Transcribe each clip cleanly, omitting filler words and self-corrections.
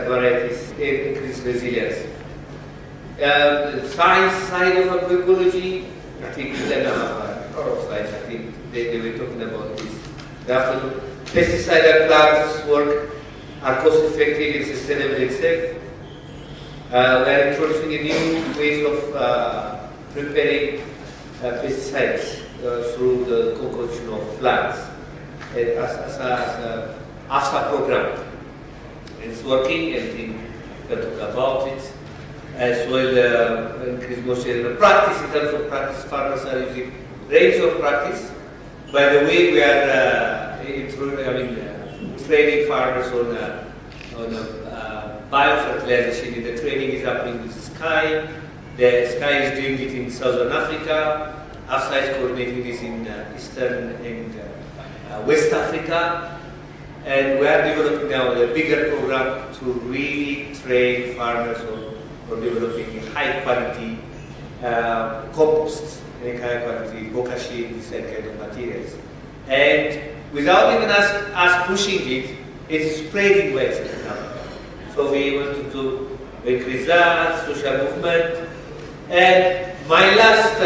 varieties increase resilience. The science side of agroecology, I think then a lot of science, I think they were talking about this. After pesticide plants work are cost effective and sustainable and safe. We are introducing a new ways of preparing pesticides through the concoction of plants as a AFSA program. It's working, and we can talk about it as well. Increase more share in practice. In terms of practice, farmers are using range of practice. By the way, we are training farmers on biofertilization. The training is happening with Sky. The Sky is doing it in Southern Africa. AFSA is coordinating this in Eastern and West Africa. And we are developing now a bigger program to really train farmers on developing high quality compost, and high quality bokashi, this kind of materials. And without even us pushing it, it's spreading well in Africa. So we want to increase that, social movement. And my last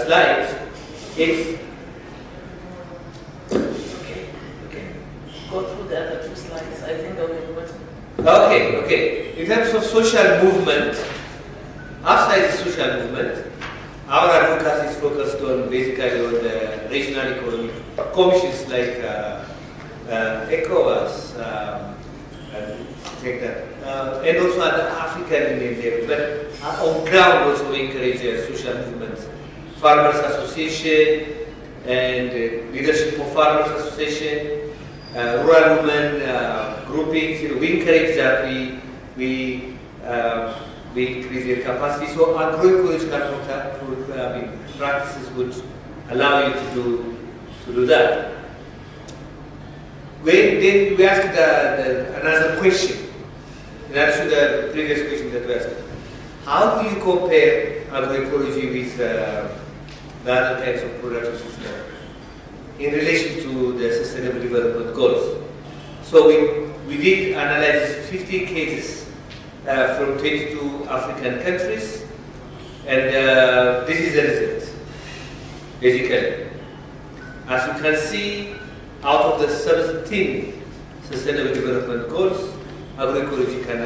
slide is go through the other two slides. I think they'll be important. Okay. In terms of social movement, AFSA is a social movement. Our advocacy is focused on basically on the regional economic commissions like ECOWAS, and also at the African Union level. But on ground also we encourage social movements, Farmers Association and Leadership of Farmers Association, rural women groupings. We encourage that we increase their capacity. So agroecological practices would allow you to do that. Then we asked another question, in answer to the previous question that we asked. How do you compare agroecology with the other kinds of production systems in relation to the Sustainable Development Goals? So we did analyze 50 cases from 22 African countries, and this is the result. Basically, as you can see, out of the 17 Sustainable Development Goals, agroecology can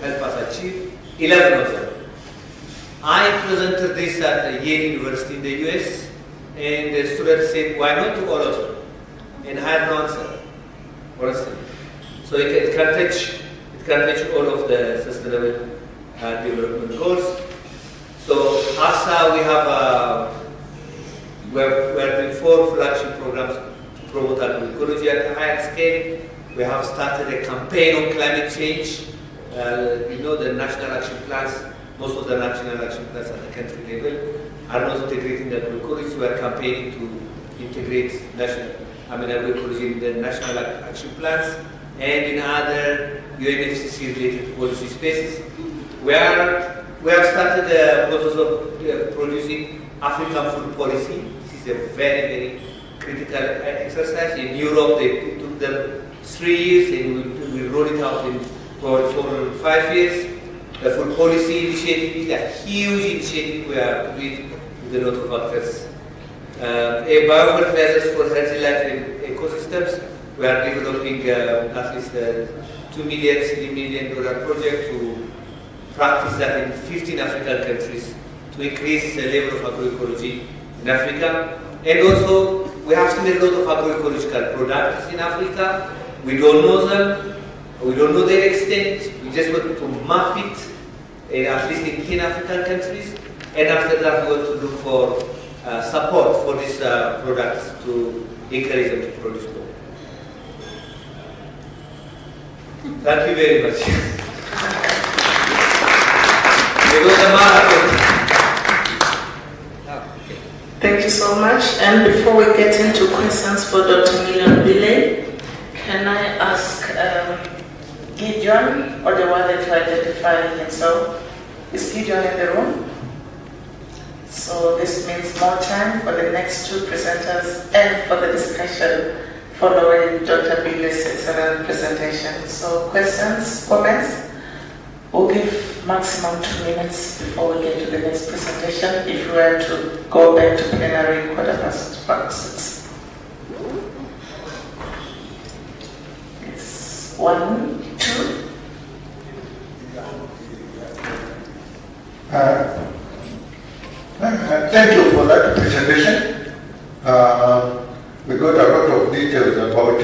help us achieve 11 of them. I presented this at Yale University in the US, and the students said, why not do all of them? And I had no answer, honestly. So it can touch all of the Sustainable Development Goals. So AFSA, we are doing 4 flagship programs to promote agroecology at a higher scale. We have started a campaign on climate change. The national action plans, most of the national action plans at the country level are not integrating the agroecology, so we are campaigning to integrate agroecology in the national action plans and in other UNFCCC related policy spaces. We have started the process of producing African food policy. This is a very, very critical exercise. In Europe, they took them 3 years, and we roll it out in for 4 or 5 years. The food policy initiative is a huge initiative. We have to do it with a lot of actors. Biofertilizers for healthy life and ecosystems. We are developing at least $2 million, $3 million project to practice that in 15 African countries to increase the level of agroecology in Africa. And also, we have seen a lot of agroecological products in Africa. We don't know them. We don't know their extent. We just want to map it, at least in 10 African countries. And after that, we want to look for support for these products to encourage them to produce more. Thank you very much. There was a marathon. Thank you so much. And before we get into questions for Dr. Million Bile, can I ask Gideon or the one that to identify himself? Is Gideon in the room? So this means more time for the next 2 presenters and for the discussion following Dr. Billy's excellent presentation. So questions, comments? We'll give maximum 2 minutes before we get to the next presentation if we were to go back to plenary 6:15. It's 1, 2. Thank you for that presentation. We got a lot of details about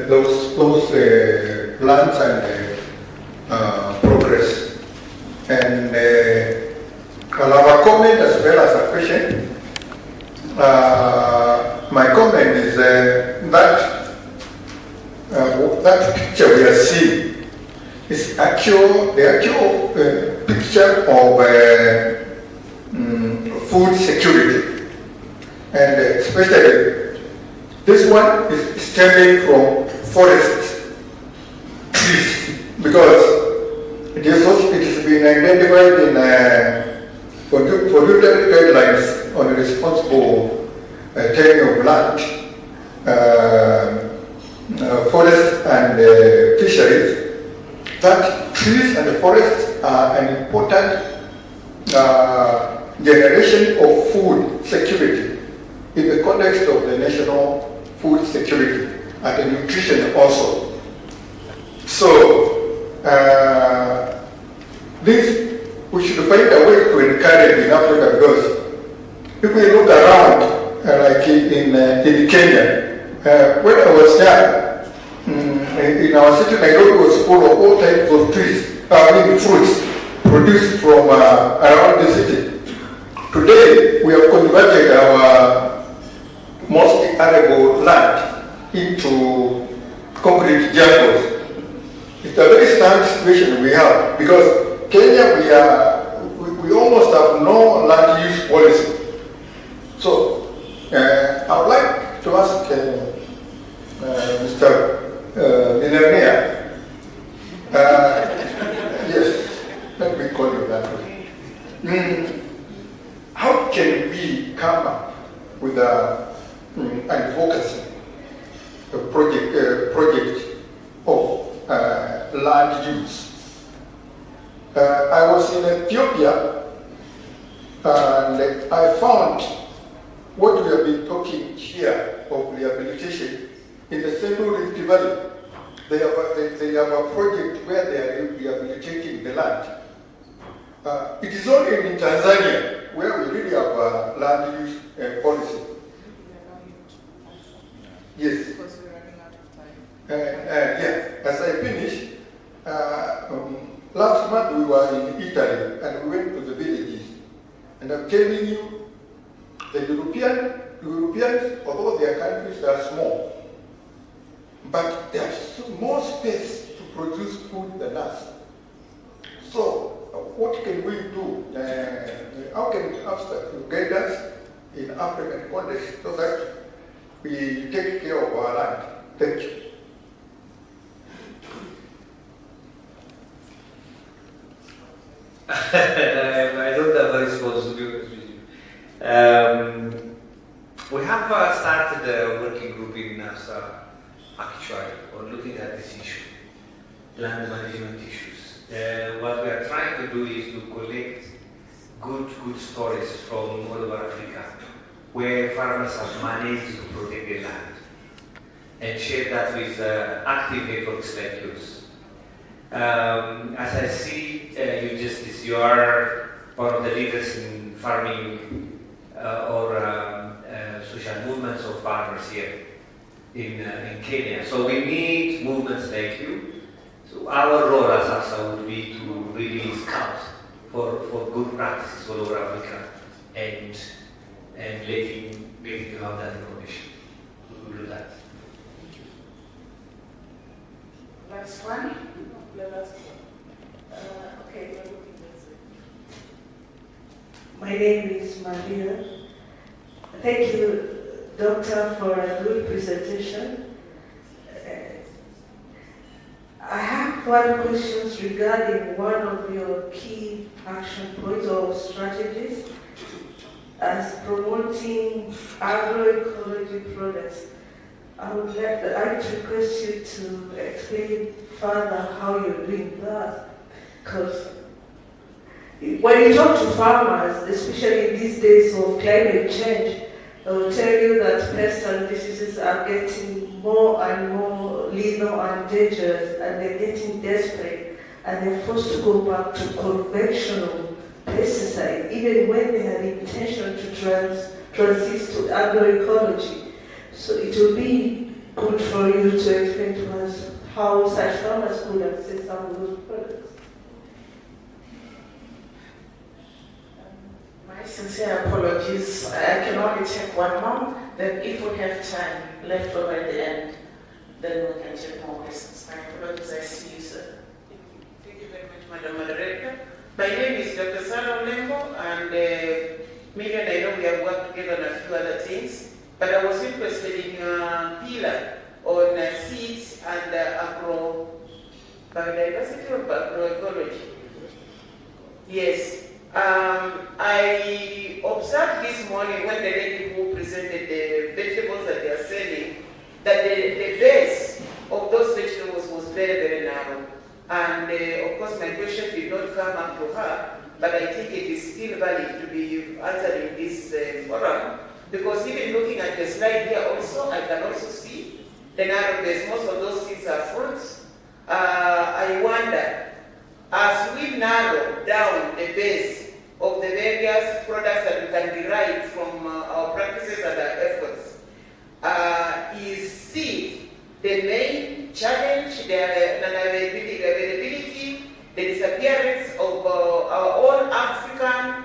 those plans and progress. And our comment as well as a question. My comment is that picture we are seeing is the actual picture of food security, and especially this one is stemming from forest trees, because it has been identified in voluntary guidelines on responsible taking of land, forests and fisheries, that trees and forests are an important generation of food security in the context of the national food security and nutrition also. So, we should find a way to encourage in Africa, because if we look around, like in Kenya, when I was young, in our city, Nairobi was full of all types of trees, fruits produced from around the city. Today, we have converted our mostly arable land into concrete jungles. It's a very sad situation we have, because Kenya, we almost have no land use policy. So, I would like to ask Mr. Millionaire, yes, let me call you that way. How can we come up with advocacy, a project of land use? I was in Ethiopia, and I found what we have been talking here of rehabilitation in the Central Rift Valley. They have a project where they are rehabilitating the land. It is only in Tanzania where we really have a land use policy. Yes. Because we're running out of time. Yeah, as I finish, last month we were in Italy and we went to the villages. And I'm telling you, the Europeans, although their countries are small, but there's more space to produce food than us. So, what can we do? How can you guide us in African context so that we take care of our land? Thank you. I don't have a response to be honest with you. We have started a working group in NASA actually on looking at this issue, land management issues. What we are trying to do is to collect good stories from all over Africa, where farmers have managed to protect their land, and share that with active networks like yours. As I see, you are one of the leaders in farming or social movements of farmers here in Kenya. So we need movements like you. So our role as ASA would be to really scout for good practices all over Africa and letting you have that information. We will do that. Last one. The last one. Okay, we're looking at it. My name is Maria. Thank you, Doctor, for a good presentation. I have one question regarding one of your key action points or strategies. as promoting agroecology products. I would like to request you to explain further how you're doing that, because when you talk to farmers, especially in these days of climate change, they will tell you that pests and diseases are getting more and more lethal and dangerous, and they're getting desperate, and they're forced to go back to conventional pesticide, even when they had the intention to transit to agroecology. So it will be good for you to explain to us how such farmers could access some of those products. My sincere apologies. I can only take one more. Then if we have time left over at the end, then we can take more questions. My apologies. I see you, sir. Thank you very much, Madam Moderator. My name is Dr. Sarah Olengo, and me and I know we have worked together on a few other things, but I was interested in your pillar on seeds and biodiversity or agroecology. Yes. I observed this morning when the lady who presented the vegetables that they are selling, that the base of those vegetables was very, very narrow. And of course my question did not come up to her, but I think it is still valid to be answered in this forum. Because even looking at the slide here also, I can also see the narrow base. Most of those things are fruits. I wonder, as we narrow down the base of the various products that we can derive from our practices and our efforts, is seed the main challenge, the availability, the disappearance of our own African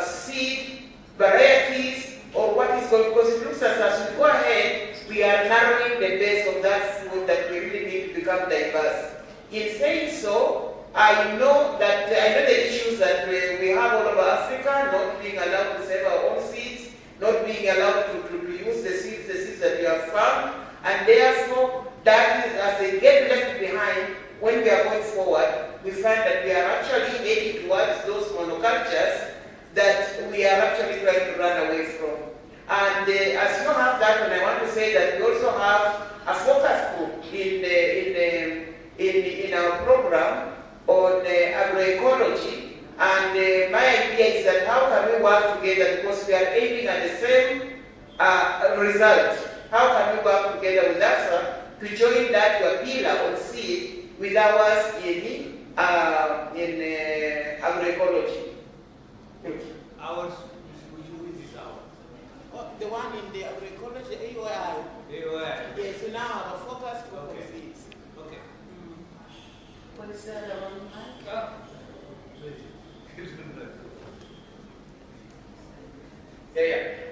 seed varieties, or what is called, because it looks as we go ahead, we are narrowing the base of that food that we really need to become diverse. In saying so, I know the issues that we have all over Africa, not being allowed to save our own seeds, not being allowed to use the seeds that we have found, and therefore, that is, as they get left behind, when we are going forward, we find that we are actually heading towards those monocultures that we are actually trying to run away from. And as you have that, and I want to say that we also have a focus group in our program on agroecology, and my idea is that how can we work together, because we are aiming at the same result. How can we work together with ASA to join that your pillar on seed with ours in agroecology? Thank you. Ours, which is ours? Oh, the one in the agroecology, AOI. AOI. Yes, so now our focus group on seeds. Okay. What is that?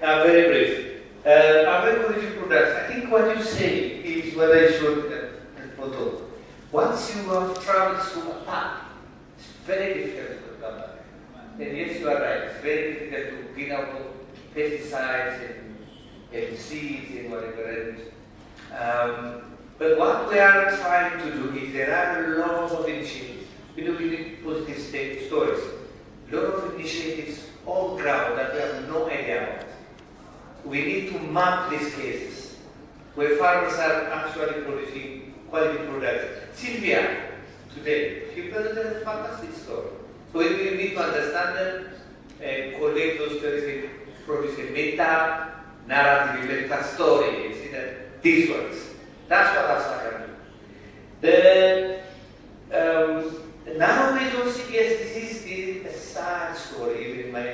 Very brief. Agroecology products, I think what you say is what I showed that photo. Once you have traveled so far, it's very difficult to come back. And yes, you are right, it's very difficult to get out of pesticides and seeds and whatever. But what we are trying to do is there are lots of initiatives. We need positive stories. A lot of initiatives on ground that we have no idea about. We need to map these cases where farmers are actually producing quality products. Sylvia, today, she presented a fantastic story. So we need to understand them and collect those stories, produce a meta-narrative, meta-story. You see that these words. That's what ASA can do. Now we don't see, yes, this is a sad story. Even in my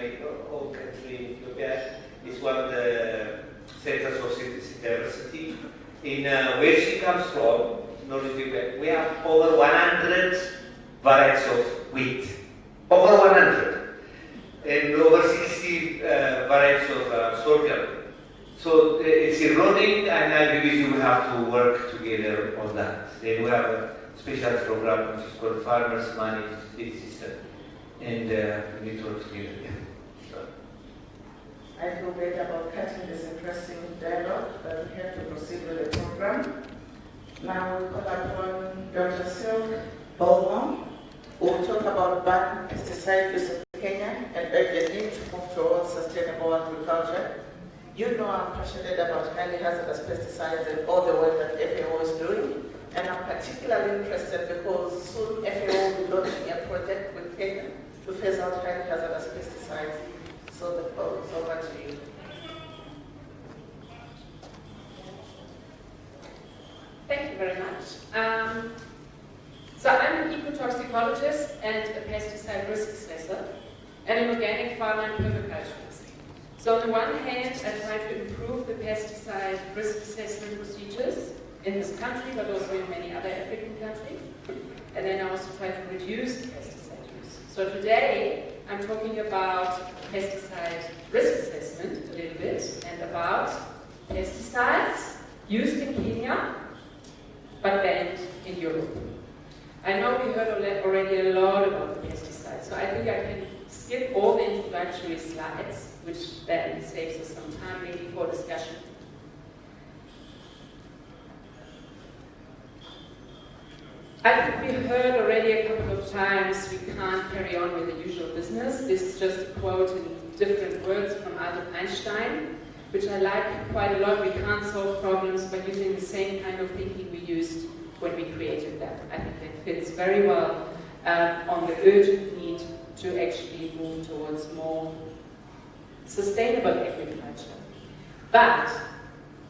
own country, Ethiopia, is one of the centers of diversity. In where she comes from, North Ethiopia, we have over 100 varieties of wheat. Over 100. And over 60 varieties of sorghum. So it's eroding, and I believe we have to work together on that. Then we have a special program which is called Farmers Managed Seed System, and we need to work together. I feel better about cutting this interesting dialogue, but we have to proceed with the program. Now we call upon Dr. Silk Bolmon, who will talk about ban pesticide use in Kenya and urge the need to move towards sustainable You know I'm passionate about highly hazardous pesticides and all the work that FAO is doing. And I'm particularly interested because soon FAO will be launching a project with Kenya to phase out highly hazardous pesticides. So the floor is over to you. Thank you very much. So I'm an ecotoxicologist and a pesticide risk assessor and an organic farmer and permaculturist. So on the one hand, I try to improve the pesticide risk assessment procedures in this country, but also in many other African countries. And then I also try to reduce the pesticide use. So today, I'm talking about pesticide risk assessment a little bit and about pesticides used in Kenya, but banned in Europe. I know we heard already a lot about the pesticides, so I think I can skip all the introductory slides, which then saves us some time maybe for discussion. I think we heard already a couple of times we can't carry on with the usual business. This is just a quote in different words from Albert Einstein, which I like quite a lot. We can't solve problems by using the same kind of thinking we used when we created them. I think that fits very well on the urgent need to actually move towards more sustainable agriculture. But,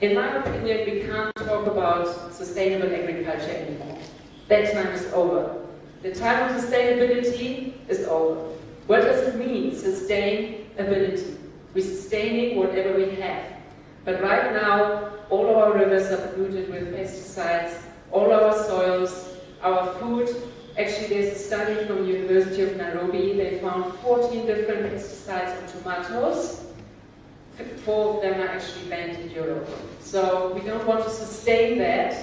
in my opinion, we can't talk about sustainable agriculture anymore. That time is over. The time of sustainability is over. What does it mean, sustainability? We're sustaining whatever we have. But right now, all of our rivers are polluted with pesticides, all our soils, our food. Actually, there's a study from the University of Nairobi. They found 14 different pesticides on tomatoes. 4 of them are actually banned in Europe. So we don't want to sustain that.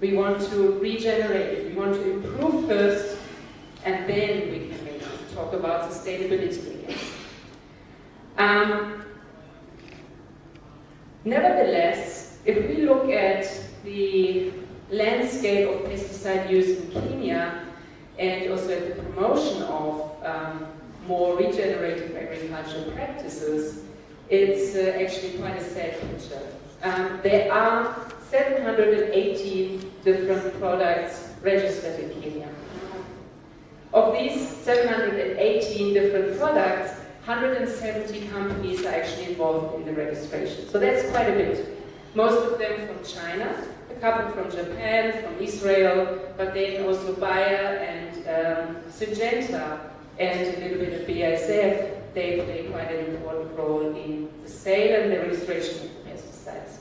We want to regenerate it. We want to improve first, and then we can maybe talk about sustainability again. Nevertheless, if we look at the landscape of pesticide use in Kenya and also at the promotion of more regenerative agricultural practices, it's actually quite a sad picture. There are 718 different products registered in Kenya. Of these 718 different products, 170 companies are actually involved in the registration. So that's quite a bit. Most of them from China, a couple from Japan, from Israel, but then also Bayer and Syngenta and a little bit of BASF. They play quite an important role in the sale and the registration of the pesticides.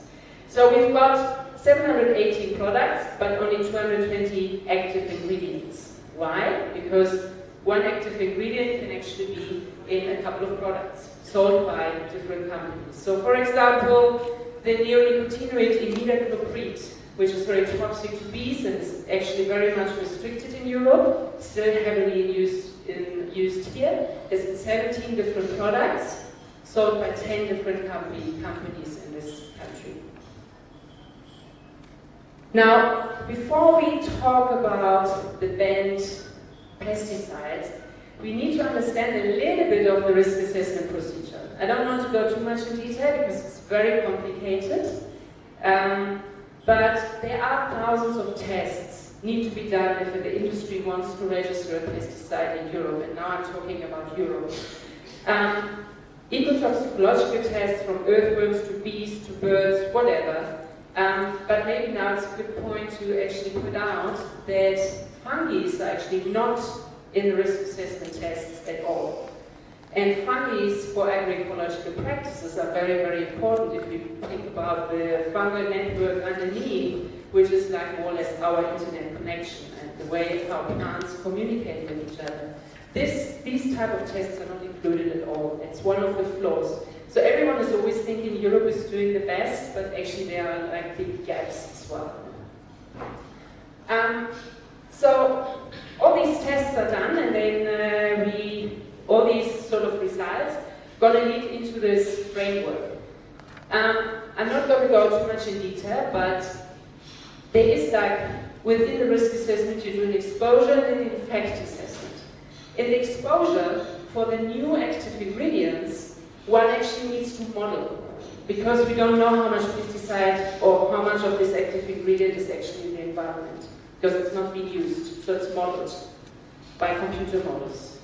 So we've got 718 products, but only 220 active ingredients. Why? Because one active ingredient can actually be in a couple of products sold by different companies. So for example, the neonicotinoid imidacloprid, which is very toxic to bees and is actually very much restricted in Europe, still heavily used here, is in 17 different products sold by 10 different companies in this country. Now, before we talk about the banned pesticides, we need to understand a little bit of the risk assessment procedure. I don't want to go too much in detail because it's very complicated, but there are thousands of tests need to be done if the industry wants to register a pesticide in Europe, and now I'm talking about Europe. Ecotoxicological tests from earthworms to bees to birds, whatever. But maybe now it's a good point to actually put out that fungi are actually not in the risk assessment tests at all. And fungi for agroecological practices are very, very important if you think about the fungal network underneath, which is like more or less our internet connection and the way how plants communicate with each other. These type of tests are not included at all. It's one of the flaws. So everyone is always thinking Europe is doing the best, but actually there are like big gaps as well. So all these tests are done, and then all these sort of results gonna lead into this framework. I'm not going to go too much in detail, but there is like within the risk assessment you do an exposure and an effect assessment. In the exposure for the new active ingredients, one actually needs to model. because we don't know how much pesticide or how much of this active ingredient is actually in the environment, because it's not being used, so it's modeled by computer models.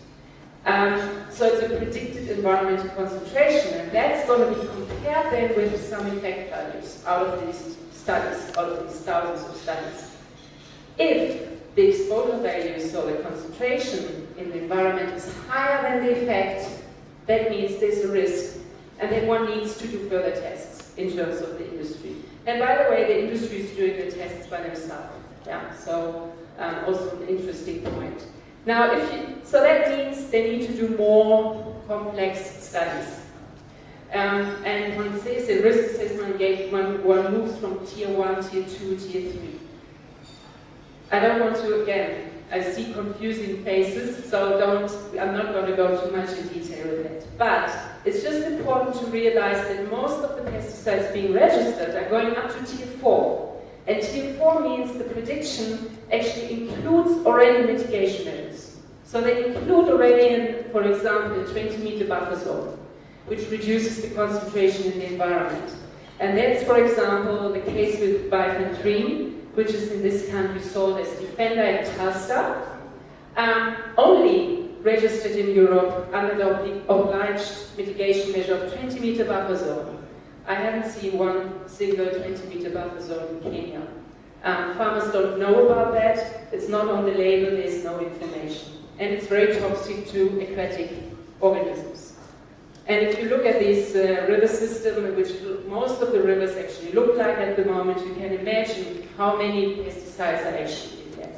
So it's a predicted environmental concentration, and that's going to be compared then with some effect values out of these studies, out of these thousands of studies. If the exposure value, so the concentration in the environment, is higher than the effect, that means there's a risk, and then one needs to do further tests in terms of the industry. And by the way, the industry is doing the tests by themselves. Yeah, so also an interesting point. Now, so that means they need to do more complex studies. And one says the risk assessment one moves from tier 1, tier 2, tier 3. I don't want to, again, I see confusing faces, so I'm not going to go too much in detail with it. But it's just important to realize that most of the pesticides being registered are going up to tier 4. And tier 4 means the prediction actually includes already mitigation measures. So they include already, in, for example, a 20-meter buffer zone, which reduces the concentration in the environment. And that's, for example, the case with bifenthrin, which is in this country sold as Defender and Telstar, only registered in Europe under the obliged mitigation measure of 20-meter buffer zone. I haven't seen one single 20-meter buffer zone in Kenya. Farmers don't know about that. It's not on the label, there's no information. And it's very toxic to aquatic organisms. And if you look at this river system, which most of the rivers actually look like at the moment, you can imagine how many pesticides are actually in there.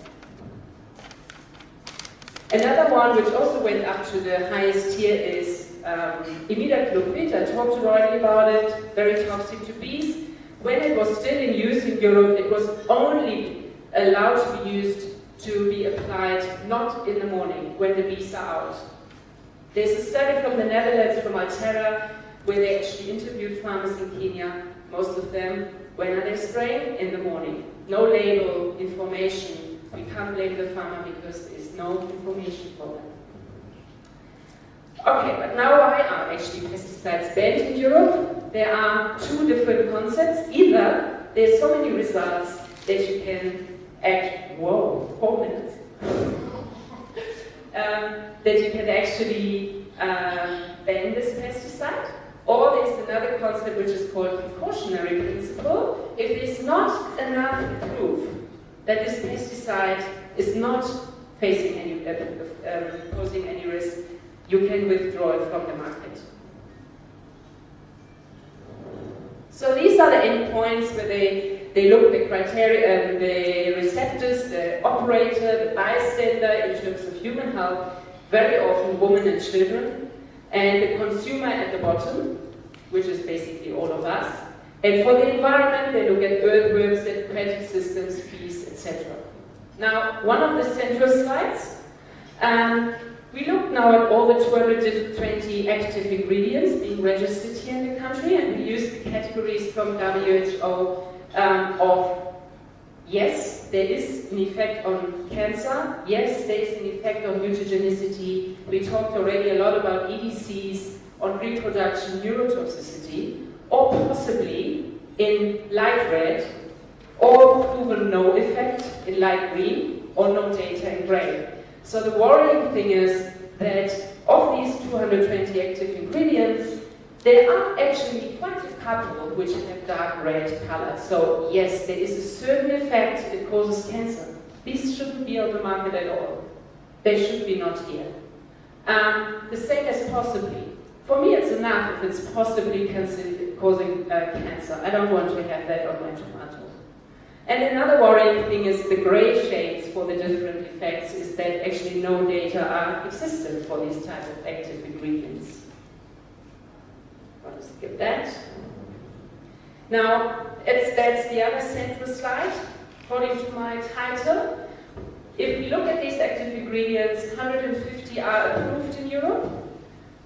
Another one which also went up to the highest tier is imidacloprid. I talked already about it, very toxic to bees. When it was still in use in Europe, it was only allowed to be used to be applied not in the morning, when the bees are out. There's a study from the Netherlands, from Altera, where they actually interviewed farmers in Kenya, most of them, when are they spraying? In the morning. No label information. We can't blame the farmer because there's no information for them. Okay, but now why are actually pesticides banned in Europe? There are two different concepts. Either there's so many results that you can act, 4 minutes. That you can actually ban this pesticide, or there's another concept which is called precautionary principle. If there's not enough proof that this pesticide is not facing any, posing any risk, you can withdraw it from the market. So these are the endpoints where they look at the criteria, the receptors, the operator, the bystander in terms of human health, very often women and children, and the consumer at the bottom, which is basically all of us. And for the environment, they look at earthworms, aquatic systems, bees, etc. Now, one of the central slides, we look now at all the 220 active ingredients being registered here in the country, and we use the categories from WHO of yes, there is an effect on cancer, yes, there is an effect on mutagenicity. We talked already a lot about EDCs, on reproduction, neurotoxicity, or possibly in light red, or proven no effect in light green, or no data in gray. So the worrying thing is that of these 220 active ingredients, there are actually quite a couple which have dark red color. So yes, there is a certain effect, it causes cancer. These shouldn't be on the market at all. They should be not here. The same as possibly. For me it's enough if it's possibly causing cancer. I don't want to have that on my tomato. And another worrying thing is the gray shades for the different effects is that actually no data are existent for these types of active ingredients. I'll skip that. Now, that's the other central slide, according to my title. If we look at these active ingredients, 150 are approved in Europe,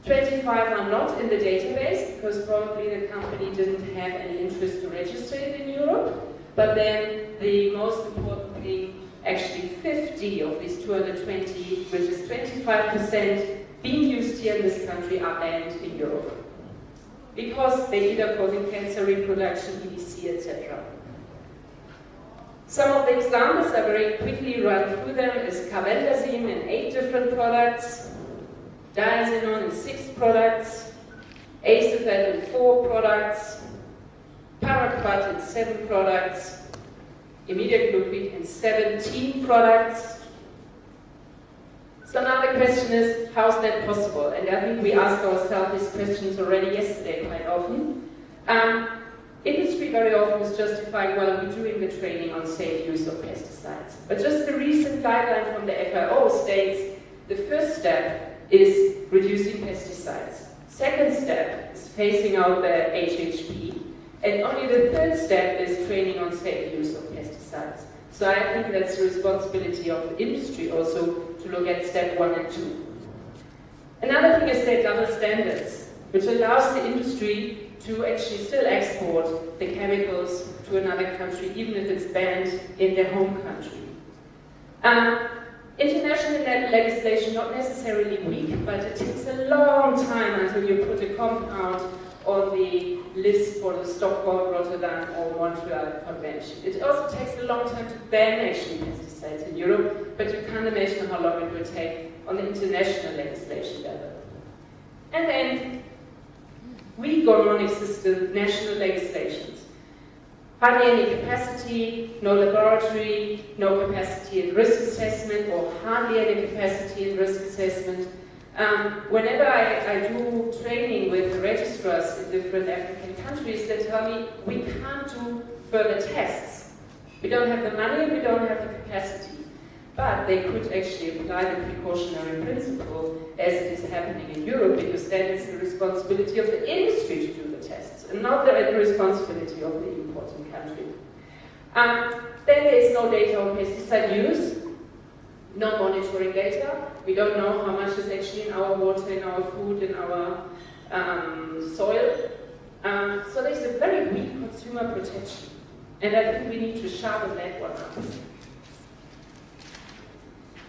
25 are not in the database, because probably the company didn't have any interest to register it in Europe. But then the most important thing, actually 50 of these 220, which is 25% being used here in this country, are banned in Europe. because they either causing cancer, reproduction, EDC, etc. Some of the examples I very quickly run through them is carbendazim in 8 different products, diazinon in 6 products, acethat in 4 products, paraquat in 7 products, imidacloprid in 17 products. So now the question is, how is that possible? And I think we asked ourselves these questions already yesterday quite often. Industry very often is justifying, well, we're doing the training on safe use of pesticides. But just the recent guideline from the FAO states the first step is reducing pesticides. Second step is phasing out the HHP. And only the third step is training on safe use of pesticides. So I think that's the responsibility of the industry also to look at step 1 and 2. Another thing is their double standards, which allows the industry to actually still export the chemicals to another country, even if it's banned in their home country. International legislation, not necessarily weak, but it takes a long time until you put a compound on the list for the Stockholm, Rotterdam or Montreal Convention. It also takes a long time to ban actually pesticides in Europe, but you can't imagine how long it will take on the international legislation level. And then we got non-existent national legislations. Hardly any capacity, no laboratory, no capacity in risk assessment, or hardly any capacity in risk assessment. Whenever I do training with registrars in different African countries, they tell me, we can't do further tests. We don't have the money, we don't have the capacity. But they could actually apply the precautionary principle as it is happening in Europe, because then it's the responsibility of the industry to do the tests, and not the responsibility of the importing country. Then there is no data on pesticide use, no monitoring data. We don't know how much is actually in our water, in our food, in our soil. So there's a very weak consumer protection. And I think we need to sharpen that one up.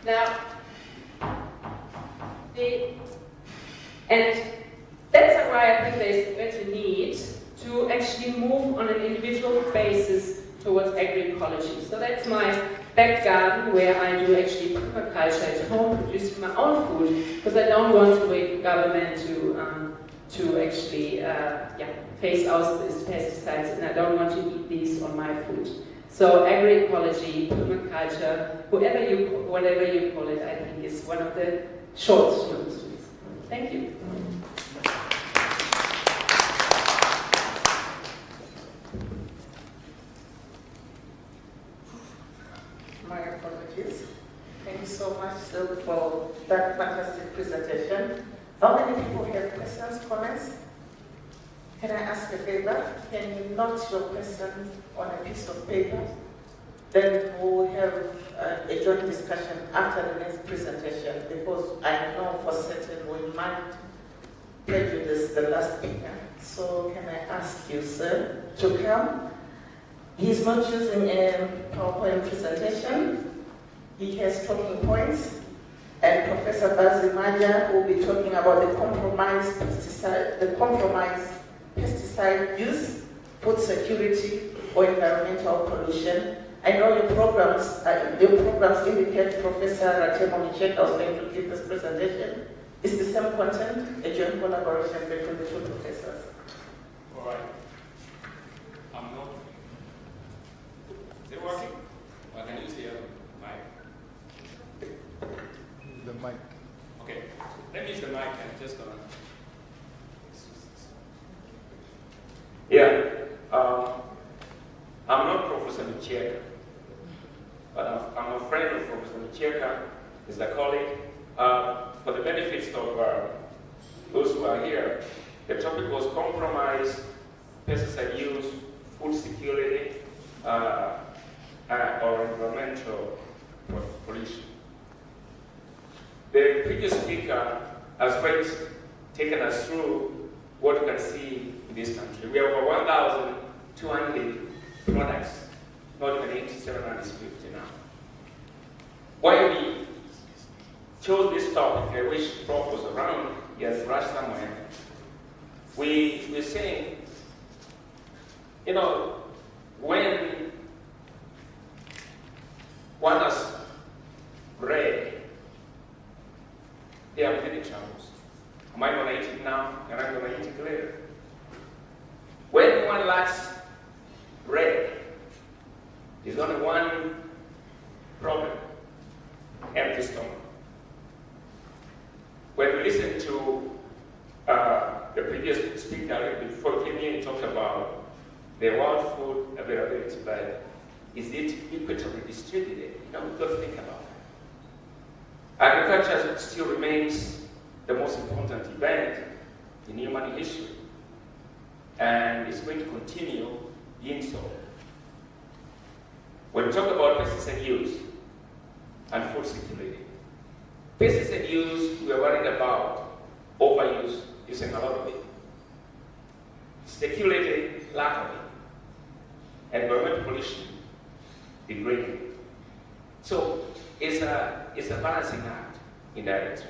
Now, and that's why I think there's a better need to actually move on an individual basis towards agroecology. So that's my back garden where I do actually permaculture at home, producing my own food, because I don't want to wait for government to actually phase out these pesticides, and I don't want to eat these on my food. So agroecology, permaculture, whatever you call it, I think is one of the short solutions. Thank you. My apologies. Thank you so much, Sil, for that fantastic presentation. How many people have questions, comments? Can I ask a favor? Can you note your questions on a piece of paper? Then we'll have a joint discussion after the next presentation, because I know for certain we might prejudice the last speaker. So can I ask you, sir, to come? He's not using a PowerPoint presentation. He has talking points. And Professor Bazimaja will be talking about the compromised pesticide use, food security, or environmental pollution. I know your programs indicate Professor Ratemo Micheka was going to give this presentation. It's the same content, a joint collaboration between the two professors. All right. I'm not. Is it working? Well, can you see the mic? The mic. Okay. Let me use the mic. I'm just gonna. Yeah. I'm not Professor Micheka, but I'm a friend of Professor Micheka. He's a colleague. For the benefits of those who are here, the topic was compromise, pesticide use, food security, or environmental pollution. The previous speaker has quite taken us through what you can see in this country. We have over 1,200 products, not even 8,750 now. Why we chose this topic, I wish Prof was around, he has rushed somewhere. we're saying, you know, when one has read, there are many troubles. Am I going to eat it now? Am I going to eat it later? When one lacks bread, there's only one problem: empty stomach. When we listen to the previous speaker before came here, he talked about the world food availability, but is it equitably distributed? You know, we've got to think about that. Agriculture still remains the most important event in human history, and it's going to continue being so. When we talk about pesticide use and food security, pesticide use, we are worried about overuse, using a lot of it. Security, lack of it. Environmental pollution, degrading. So it's a balancing act in that direction.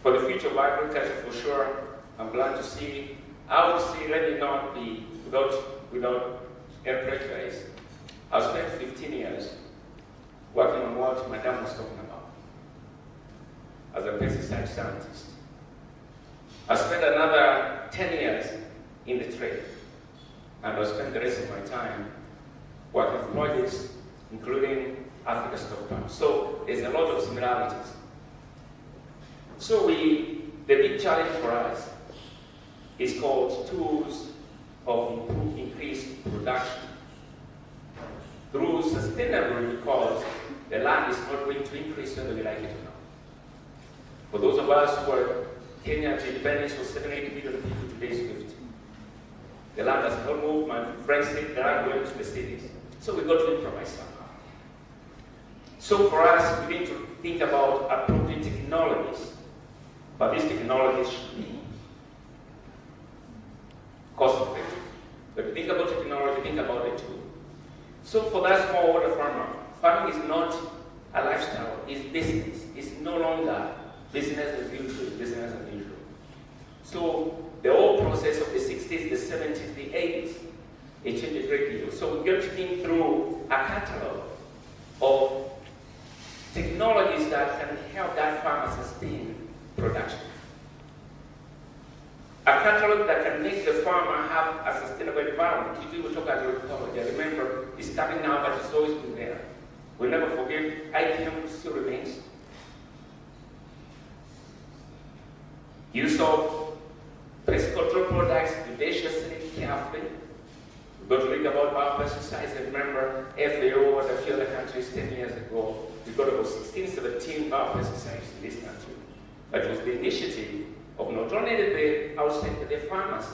For the future of agriculture, for sure, I'm glad to see. I would say, let me not be without air prejudice. I've spent 15 years working on what Madame was talking about as a pesticide scientist. I spent another 10 years in the trade, and I spent the rest of my time working on projects, including Africa stockpile. So there's a lot of similarities. So the big challenge for us is called tools of increased production through sustainable, because the land is not going to increase whether we like it or not. For those of us who are Kenya's independence was 7-8 million people, today is 50. The land has not moved. My friends say they are going to the cities. So we've got to improvise somehow. So for us, we need to think about appropriate technologies. But these technologies should be cost-effective. But think about technology, think about it too. So for that smallholder farmer, farming is not a lifestyle, it's business. It's no longer business as usual, business as usual. So the whole process of the 60s, the 70s, the 80s, it changed a great deal. So we're going to think through a catalog of technologies that can help that farmer sustain production. A catalog that can make the farmer have a sustainable environment. If we talk about agroecology, I remember it's coming now, but it's always been there. We'll never forget, IPM still remains. Use of pest control products judiciously, carefully. We've got to read about biopesticides. I remember FAO and a few other countries 10 years ago, we got about 16, 17 biopesticides in this country. But it was the initiative of not only the outside, but the farmers,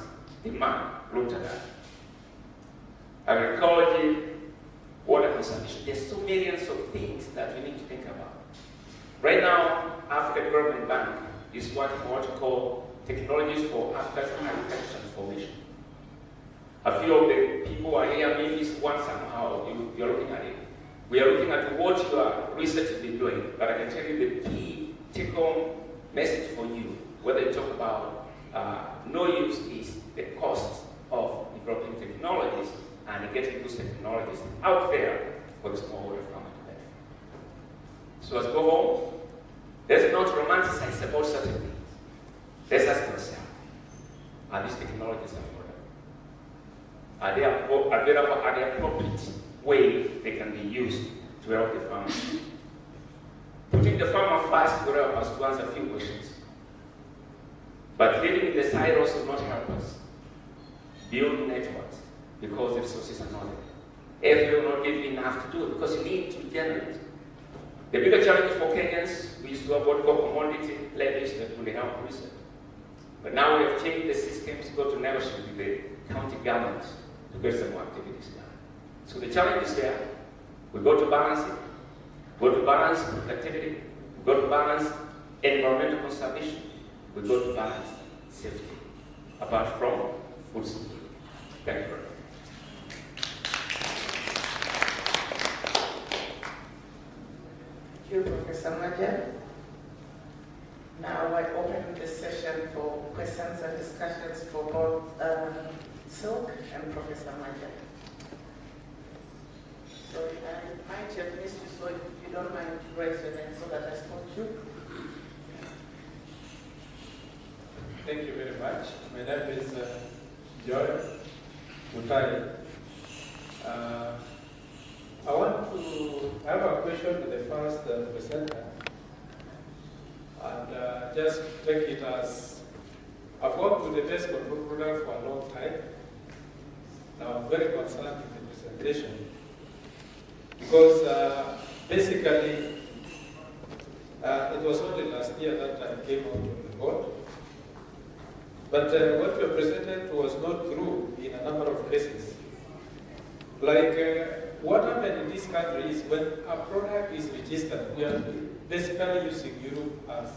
the man looked at that. Agroecology, water conservation. There's so millions of things that we need to think about. Right now, African Development Bank is working on what we call technologies for Africa's agriculture transformation. A few of the people are here, maybe one somehow, you're looking at it. We are looking at what your research has been doing, but I can tell you the key take-home message for you, whether you talk about no use, is the cost of developing technologies and getting those technologies out there for the smallholder farmer to benefit. So as we go home, let's not romanticize about certain things. Let's ask ourselves, are these technologies affordable? Are they available at the appropriate way they can be used to help the farmer? Putting the farmer first will help us to answer a few questions. But living in the silos will not help us build networks, because the resources are not there. If you will not give enough to do it, because you need to generate. The bigger challenge for Kenyans, we used to have what we call commodity levies that would help research. But now we have changed the systems to go to negotiate with the county government to get some more activities done. So the challenge is there. We got to balance it. We got to balance productivity. We got to balance environmental conservation. We got to balance safety, apart from food security. Thank you very much. Thank you, Professor Maja. Now I open the session for questions and discussions for both Silk and Professor Michael. So I might have missed you, so if you don't mind, raise your hand so that I spot you. Thank you very much. My name is Joy Mutai. I have a question to the first presenter, and just take it as I've worked with the pest control program for a long time. Now I'm very concerned with the presentation because basically it was only last year that I came out of the board. But what you presented was not true in a number of cases. Like what happened in this country is when a product is registered, we are basically using Europe as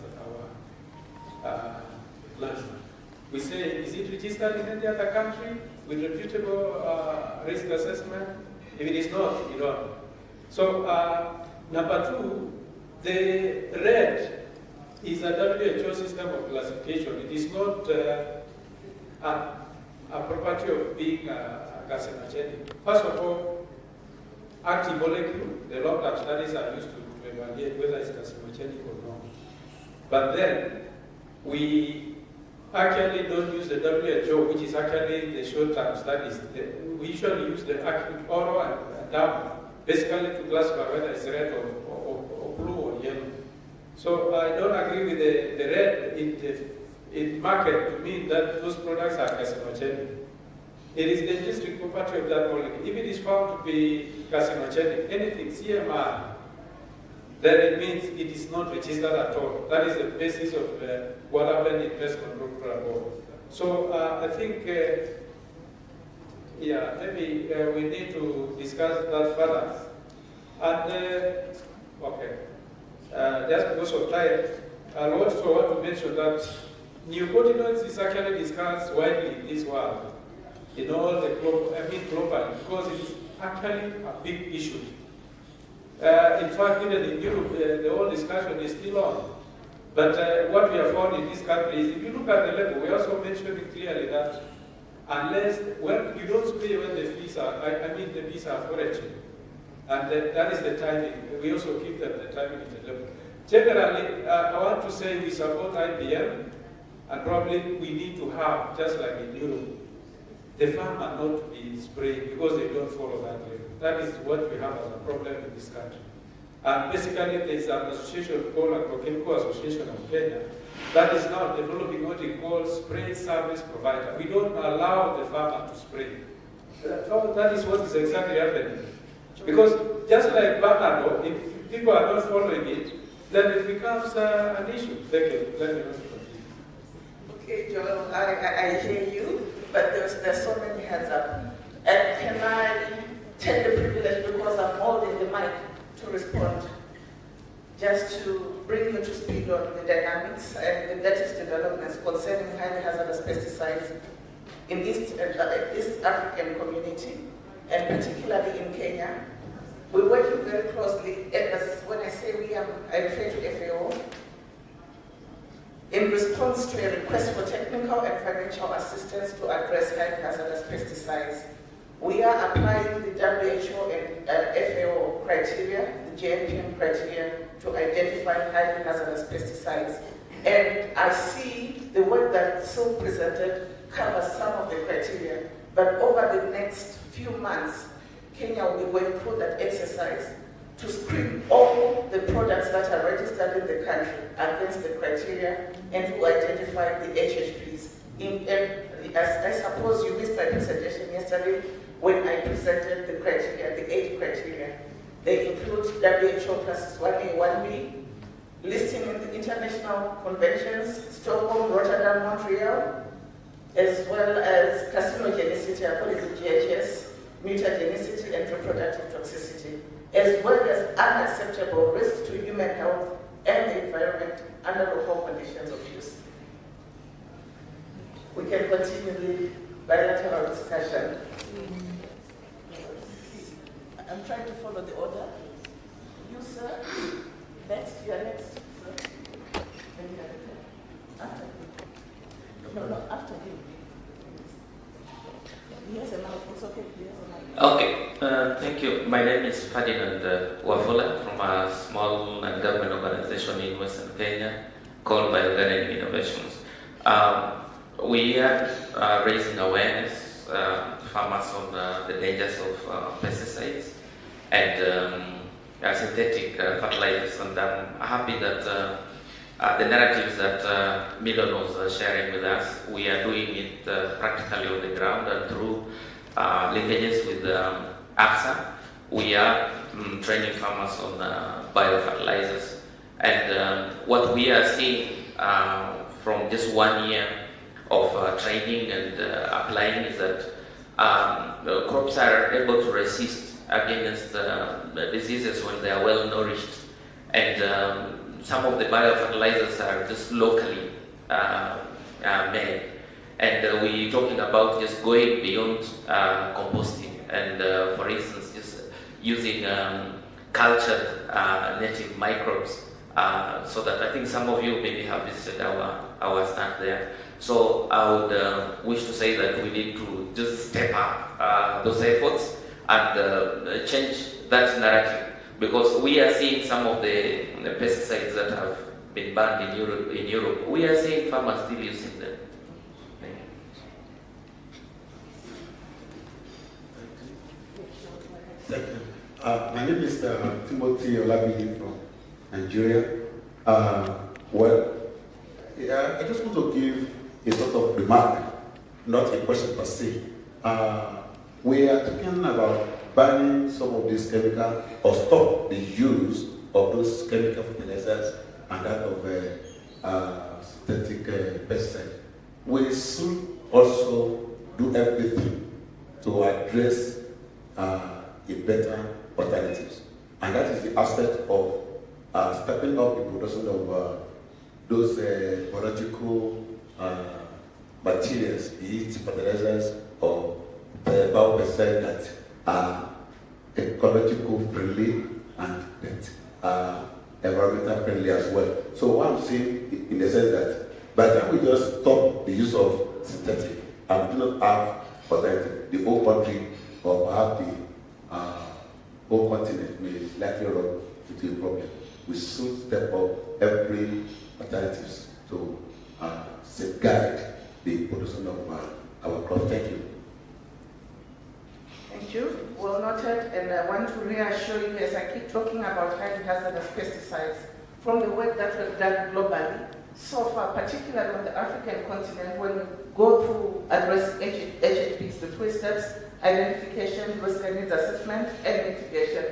our landmark. We say, is it registered in any other country with reputable risk assessment? If it is not, you don't. So number two, the red is a WHO system of classification. It is not a property of being carcinogenic. First of all, active molecule, the long-term studies are used to evaluate whether it's carcinogenic or not. But then, we actually don't use the WHO, which is actually the short-term studies. We usually use the acute oral and down, basically to classify whether it's red or blue or yellow. So I don't agree with the red in market to mean that those products are carcinogenic. It is the intrinsic property of that molecule. If it is found to be carcinogenic, anything CMR, then it means it is not registered at all. That is the basis of what happened in pest control program. So I think, maybe we need to discuss that further. And okay. Just because of time, I also want to mention that neonicotinoids is actually discussed widely in this world, in all the globally, because it is actually a big issue. In fact, even in Europe, the whole discussion is still on. But what we have found in this country is, if you look at the level, we also mentioned clearly that unless, well, you don't spray when the bees are, the bees are foraging. And that is the timing. We also keep them the timing in the level. Generally, I want to say we support IPM, and probably we need to have, just like in Europe, the farmer not be spraying because they don't follow that level. That is what we have as a problem in this country. And basically, there's an association called Agrochemical Association of Kenya that is now developing what we call spray service provider. We don't allow the farmer to spray. That is what is exactly happening. Because just like Bernardo, if people are not following it, then it becomes an issue. Thank you. Let me know. Okay, Joel, I hear you, but there's so many hands up. And can I take the privilege, because I'm holding the mic, to respond, just to bring you to speed on the dynamics and the latest developments concerning highly hazardous pesticides in East African community, and particularly in Kenya. We're working very closely, when I say we, I refer to FAO, in response to a request for technical and financial assistance to address highly hazardous pesticides. We are applying the WHO and FAO criteria, the JNPM criteria, to identify highly hazardous pesticides. And I see the work that Sil presented covers some of the criteria, but over the next few months, Kenya will be going through that exercise to screen all the products that are registered in the country against the criteria and to identify the HHPs. I suppose you missed my presentation yesterday when I presented the criteria, the 8 criteria. They include WHO classes 1A, 1B, listing in the international conventions, Stockholm, Rotterdam, Montreal, as well as carcinogenicity according to GHS, mutagenicity and reproductive toxicity, as well as unacceptable risk to human health and the environment under local conditions of use. We can continue the bilateral discussion. I'm trying to follow the order. You, sir. Next, you are next, sir. Thank you. My name is Ferdinand Wafula from a small non-government organization in Western Kenya called Biogarden Innovations. We are raising awareness to farmers on the dangers of pesticides and synthetic fertilizers, and I'm happy that the narratives that Milon was sharing with us, we are doing it practically on the ground and through linkages with AFSA. We are training farmers on biofertilizers, and what we are seeing from just 1 year of training and applying is that crops are able to resist against diseases when they are well nourished, and some of the biofertilizers are just locally made, and we're talking about just going beyond composting and for instance just using cultured native microbes, so that I think some of you maybe have visited our stand there. So I would wish to say that we need to just step up those efforts and change that narrative, because we are seeing some of the pesticides that have been banned in Europe. We are seeing farmers still using them. Thank you. My name is Timothy Olabili from Nigeria. I just want to give a sort of remark, not a question per se. We are talking about banning some of these chemicals or stop the use of those chemical fertilizers and that of synthetic pesticides. We should also do everything to address a better alternatives, and that is the aspect of stepping up the production of those biological materials, be it fertilizers or biopesticides that are ecological friendly and that are environmental friendly as well. So what I'm saying in the sense that by the time we just stop the use of synthetic and do not have alternative, the whole country or perhaps the whole continent may likely run into a problem. We should step up every alternatives to safeguard the production of our crops. Thank you. Thank you. Well noted, and I want to reassure you as I keep talking about highly hazardous pesticides, from the work that we've done globally, so far, particularly on the African continent, when we go through addressing HHPs, the 3 steps: identification, risk and needs assessment, and mitigation.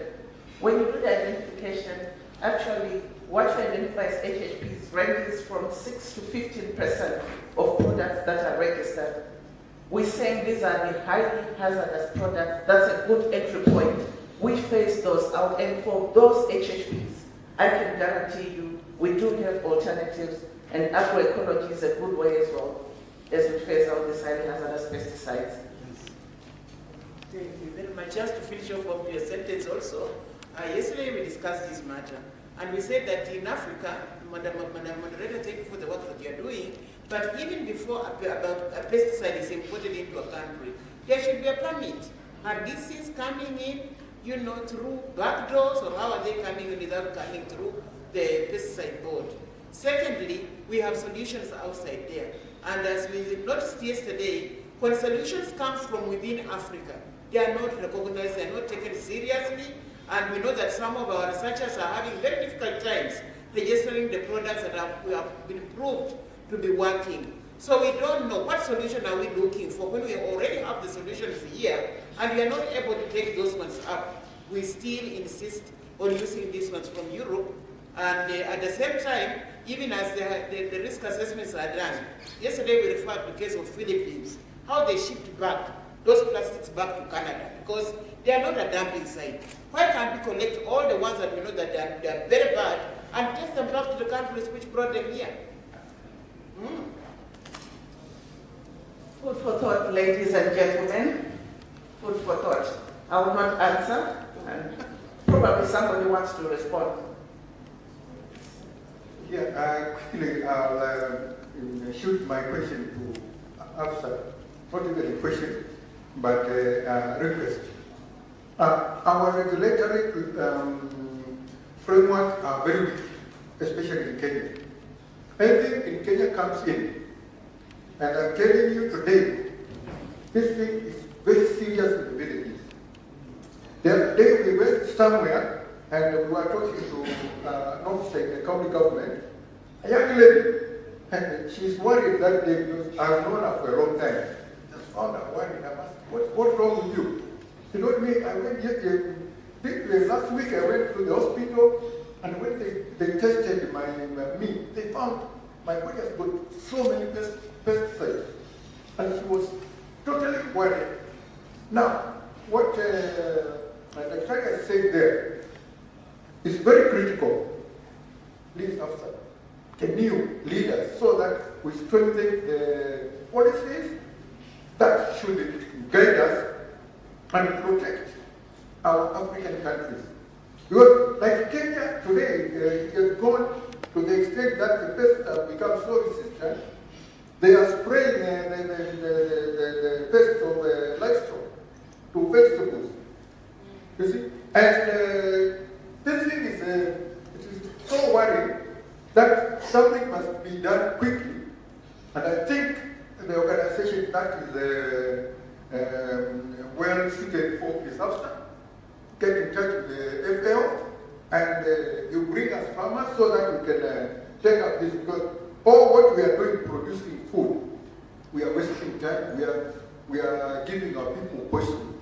When you do the identification, actually what you identify as HHPs ranges from 6 to 15% of products that are registered. We're saying these are the highly hazardous products. That's a good entry point. We phase those out, and for those HHPs, I can guarantee you we do have alternatives, and agroecology is a good way as well as we phase out these highly hazardous pesticides. Thank you very much. Just to finish off of your sentence also, yesterday we discussed this matter, and we said that in Africa, Madam Moderator, thank you for the work that you are doing, but even before a pesticide is imported into a country, there should be a permit. Are these things coming in, through back doors, or how are they coming in without coming through the pesticide board? Secondly, we have solutions outside there, and as we noticed yesterday, when solutions come from within Africa, they are not recognized, they are not taken seriously, and we know that some of our researchers are having very difficult times registering the products that have been proved to be working. So we don't know what solution are we looking for when we already have the solutions here and we are not able to take those ones up. We still insist on using these ones from Europe, and at the same time, even as the risk assessments are done, yesterday we referred to the case of Philippines, how they shipped back those plastics back to Canada because they are not a dumping site. Why can't we collect all the ones that we know that they are very bad and take them back to the countries which brought them here? Food for thought, ladies and gentlemen. Food for thought. I will not answer, and probably somebody wants to respond. Yeah, quickly, I'll shoot my question to Afsa. Not even a question, but a request. Our regulatory framework are very weak, especially in Kenya. Anything in Kenya comes in, and I'm telling you today, this thing is very serious in the villages. The other day we went somewhere and we were talking to North State, the county government, a young lady, and she's worried that day because I've known her for a long time. Just found her worried. I asked, what's wrong with you? She told me, I went here, last week I went to the hospital, and when they tested me, they found my body has got so many pesticides. And she was totally worried. Now, what the Dr. said there is very critical. Please, officer, can you lead us so that we strengthen the policies that should guide us and protect our African countries? Because like Kenya today, it has gone to the extent that the pests have become so resistant, they are spraying the pests of livestock to vegetables. You see? And this thing is, it is so worrying that something must be done quickly. And I think the organization that is well suited for this officer, get in touch with the FAO, and you bring us farmers so that we can take up this, because all what we are doing producing food, we are wasting time, we are giving our people poison.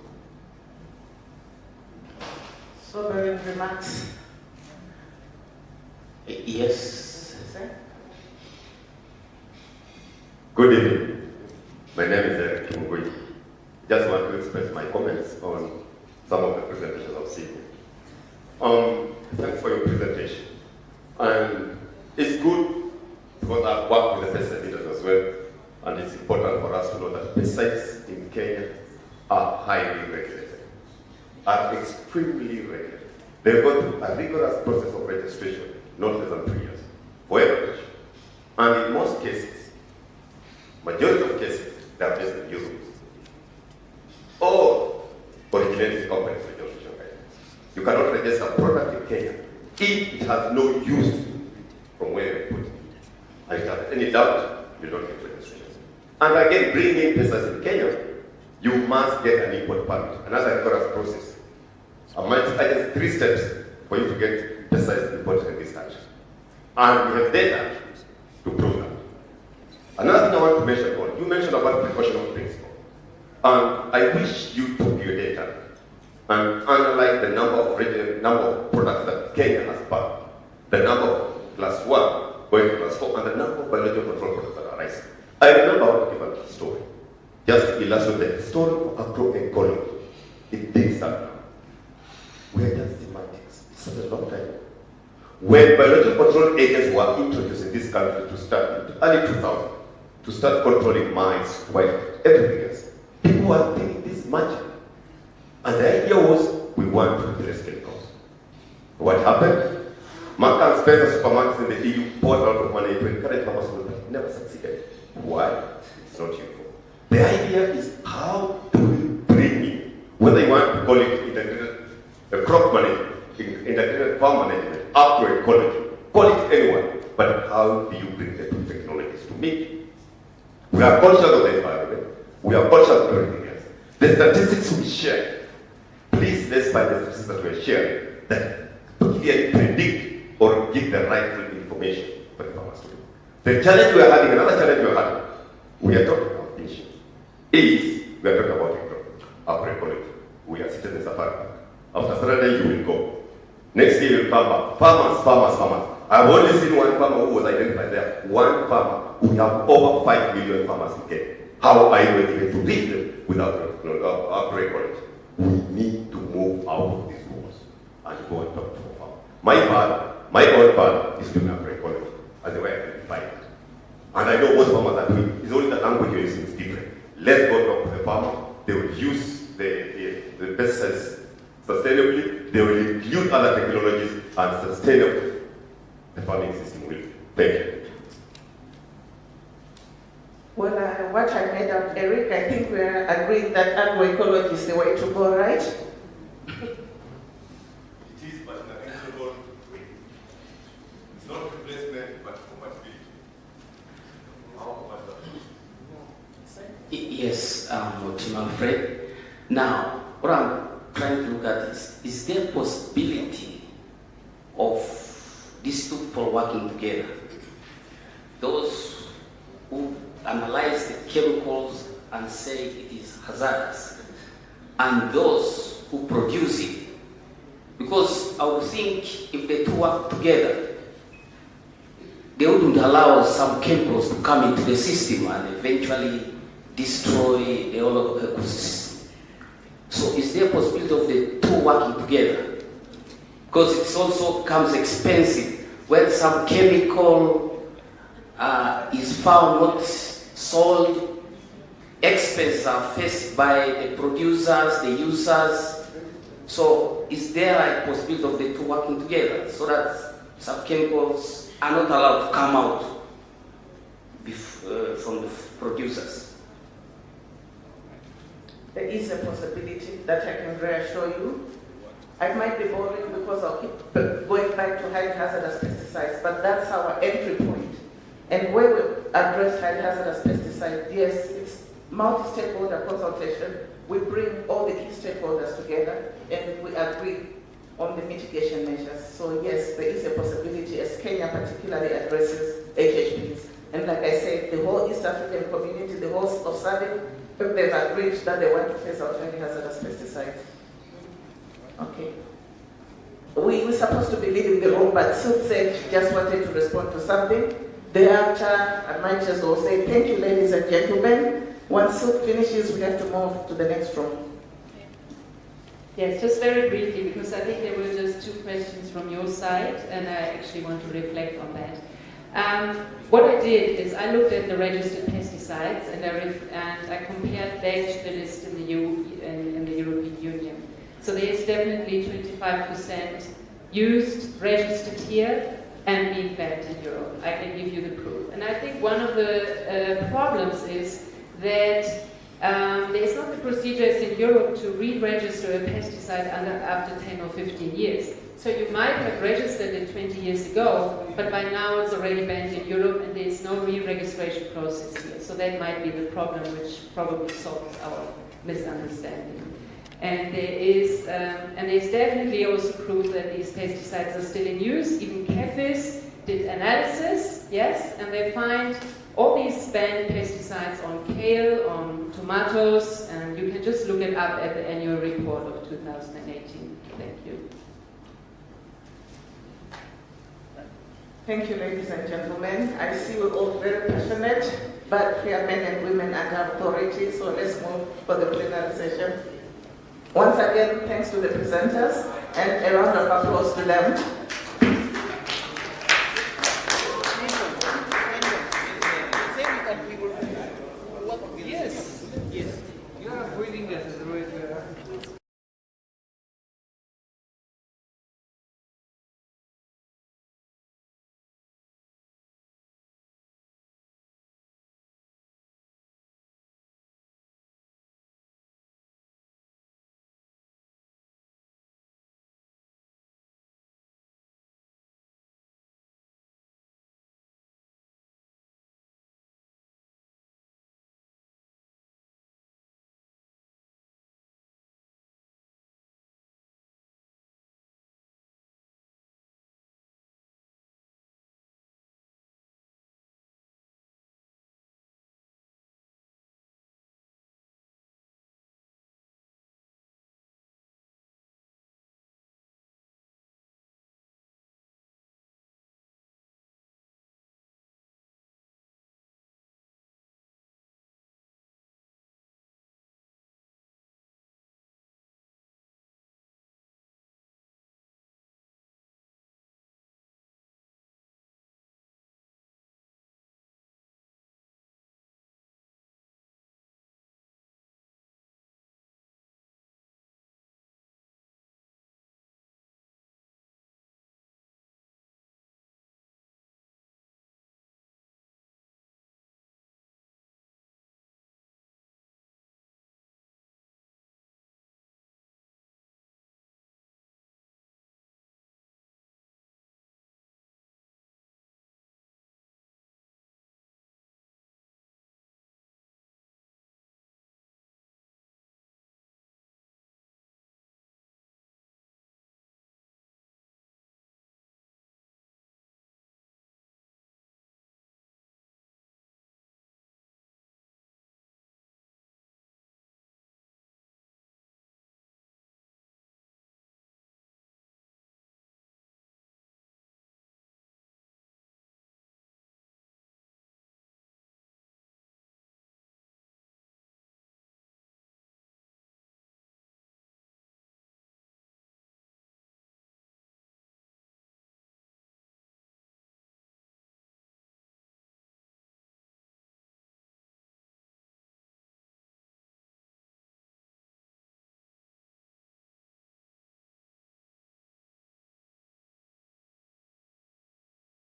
Sobering remarks. Yes. Sir? Good evening. My name is Eric Kimugui. Just want to express my comments on some of the presentations I've seen. Thanks for your presentation. And it's good because I've worked with the pesticide industry as well, and it's important for us to know that pesticides in Kenya are highly regulated, are extremely regulated. They go through a rigorous process of registration, not less than 3 years, for every. And in most cases, majority of cases, they are based on use. Or originating companies with registration guidelines. You cannot register a product in Kenya if it has no use from where you put it. And if you have any doubt, you don't get registration. And again, bringing in pesticides in Kenya, you must get an import permit, another rigorous process. I just 3 steps for you to get pesticides imported in this country. And we have data to prove that. Another thing I want to mention on, you mentioned about precautionary principle. And I wish you took your data and analyze the number of products that Kenya has banned, the number of class 1 going to class 4, and the number of biological control products that are rising. I remember I want to give a story, just to illustrate the story of agroecology. It takes up now. We are just semantics. It's such a long time. When biological control agents were introduced in this country to start in the early 2000s, to start controlling mice, white, everything else, people were thinking this magic. And the idea was, we want to replace chemicals. What happened? Mark and Spencer supermarkets in the EU poured a lot of money to encourage pharmaceuticals, but it never succeeded. Why? It's not useful. The idea is, how do we bring in, whether you want to call it integrated crop management, integrated farm management, agroecology, call it anyone, but how do you bring the two technologies to meet? We are conscious of the environment. We are conscious of everything else. The statistics we share, please let's find the statistics that we are sharing that clearly predict or give the rightful information for the farmers to do. The challenge we are having, another challenge we are having, we are talking about finishing, is we are talking about agroecology. We are sitting in Safari Park. After Saturday, you will go. Next year, you will come back. Farmers. I've only seen one farmer who was identified there. One farmer. We have over 5 million farmers in Kenya. How are you going to reach them without agroecology? We need to move out of these walls and go and talk to the farmer. My own father is doing agroecology, and the way I can define it. And I know most farmers are doing it. It's only the language you're using is different. Let's go talk to the farmer. They will use the pesticides sustainably. They will include other technologies, and sustainably the farming system will. Thank you. Well, what I made out, Eric, I think we're agreeing that agroecology is the way to go, right? It is, but in a reasonable way. It's not replacement, but compatibility. How compatible? Yes, Tim Alfred. Now, what I'm trying to look at is there a possibility of these two people working together? Those who analyze the chemicals and say it is hazardous, and those who produce it. Because I would think if the two work together, they wouldn't allow some chemicals to come into the system and eventually destroy the whole ecosystem. So is there a possibility of the two working together? Because it also becomes expensive when some chemical is found not sold. Expenses are faced by the producers, the users. So is there a possibility of the two working together so that some chemicals are not allowed to come out from the producers? There is a possibility that I can reassure you. I might be boring because I'll keep going back to highly hazardous pesticides, but that's our entry point. And where we address highly hazardous pesticides, yes, it's multi-stakeholder consultation. We bring all the key stakeholders together and we agree on the mitigation measures. So yes, there is a possibility as Kenya particularly addresses HHPs. And like I said, the whole East African community, the whole of SADC, they've agreed that they want to phase out highly hazardous pesticides. Okay. We're supposed to be leaving the room, but Sue said she just wanted to respond to something. Thereafter, I might just also say thank you, ladies and gentlemen. Once Sue finishes, we have to move to the next room. Yes, just very briefly, because I think there were just two questions from your side, and I actually want to reflect on that. What I did is I looked at the registered pesticides and I compared that to the list in the European Union. So there's definitely 25% used, registered here, and being banned in Europe. I can give you the proof. And I think one of the problems is that there is not the procedures in Europe to re-register a pesticide after 10 or 15 years. So you might have registered it 20 years ago, but by now it's already banned in Europe and there's no re-registration process here. So that might be the problem, which probably solves our misunderstanding. And there's definitely also proof that these pesticides are still in use. Even CAFIS did analysis, yes, and they find all these banned pesticides on kale, on tomatoes, and you can just look it up at the annual report of 2018. Thank you. Thank you, ladies and gentlemen. I see we're all very passionate, but we are men and women under authority, so let's move for the plenary session. Once again, thanks to the presenters, and a round of applause to them.